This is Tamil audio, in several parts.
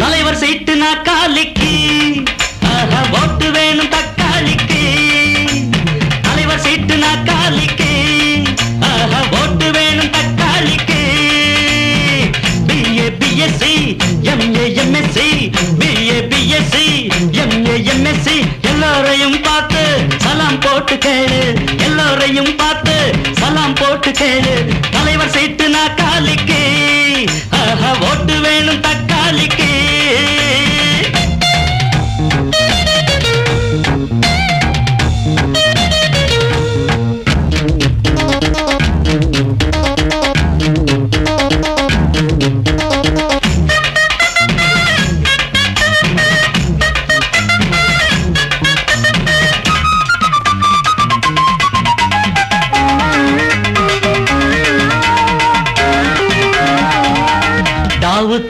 தலைவர் சீட்டு நாக்காளிக்கு ஓட்டு வேணும் தக்காளிக்கு. தலைவர் சீட்டு நாக்காளிக்கு ஓட்டு வேணும் தக்காளிக்கு. BA BSc MA MSc BA BSc MA MSc எல்லோரையும் பார்த்து சலாம் போட்டு கேளு. எல்லோரையும் பார்த்து சலாம் போட்டு கேளு. தலைவர் சீட்டு நாக்காளிக்கு ஓட்டு வேணும் தக்காளிக்கு.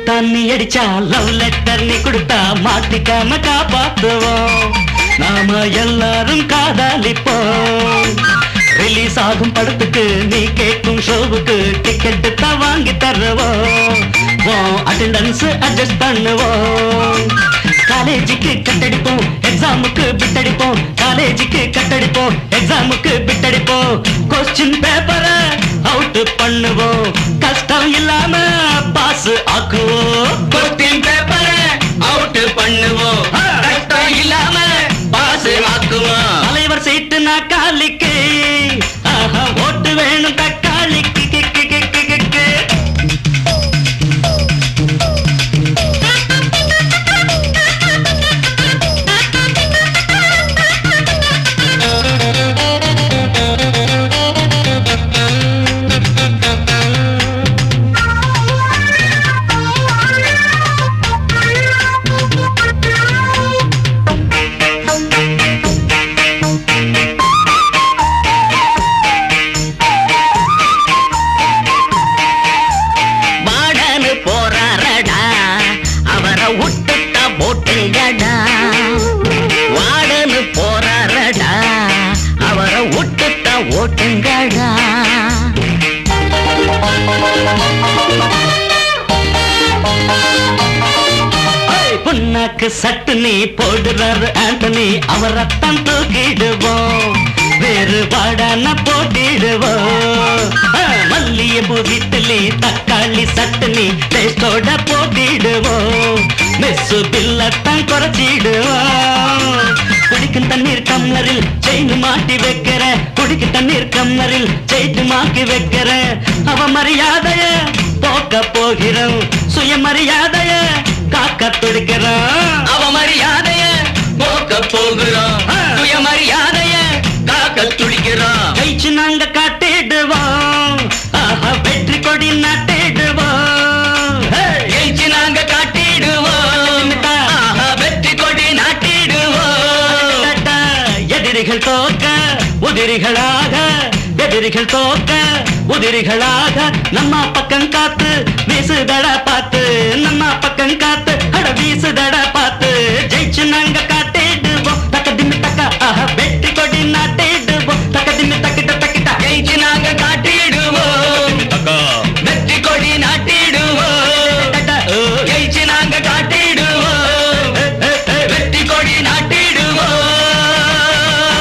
தண்ணி அடிச்சா லவ் லெட்டர் நீ கொடுத்தா மாட்டிக்காம காப்பாத்துவோம். நாம எல்லாரும் காதலிப்போம். ரிலீஸ் ஆகும் படத்துக்கு நீ கேட்கும் ஷோவுக்கு டிக்கெட் தான் வாங்கி தருவோம். அட்டெண்டன்ஸ் அட்ஜஸ்ட் பண்ணுவோம். காலேஜுக்கு கட்டடிப்போம், எக்ஸாமுக்கு பிட்டடிப்போம். காலேஜுக்கு கட்டடிப்போம், எக்ஸாமுக்கு பிட்டடிப்போம். கொஸ்டின் பேப்பரை அவுட் பண்ணுவோம். கஷ்டம் இல்லாம பாஸ் ஆக்குவோம். கொஸ்டின் பேப்பரை அவுட் பண்ணுவோம். கஷ்டம் இல்லாம பாஸ் ஆக்குவோம். தலைவர் சீட்டு நாக்காளிக்கு ஓட்டு வேணும் தக்காளிக்கு. வாடனு போறாரடா அவரை விட்டுட்டா ஓட்டுங்கடா. புண்ணாக்கு சட்டுனி போடுறாரு ஆண்டனி. அவரைத்தான் தூக்கிடுவோம். வேறு பாடான போட்டிடுவோம். மல்லியம்பூ இட்லி தக்காளி சட்டுனி டேஸ்டோட போட்டிடுவோம். மெஸ்ஸு பில்லத்தான் குறைச்சிடுவோம். குடிக்கும் தண்ணீர் கம்ளரில் செயின் மாட்டி வைக்கிற. குடிக்கும் தண்ணீர் கம்ளரில் செயின் மாட்டி வைக்கிற. அவ மரியாதைய போக்க போகிறோம். சுயமரியாதைய காக்க துடிக்கிறோம். அவ மரியாதைய போக்க போகிறோம். சுயமரியாதைய காக்க துடிக்கிறோம். ஜெயிச்சு நாங்க காட்டிடுவோம். வெற்றி கொடி நாட்டிடுவோம். ஜெயிச்சு நாங்க காட்டிடுவோம். வெற்றி கொடி நாட்டிடுவோம். எதிரிகள் தோக்க உதிரிகளாக. எதிரிகள் தோக்க உதிரிகளாக. நம்ம பக்கம் காத்து வீசுதட பார்த்து. நம்ம பக்கம் காத்து அட வீசுதட பார்த்து. ஜெயிச்சு நாங்க காட்டிடுவோம். தக்க தின்னு தக்க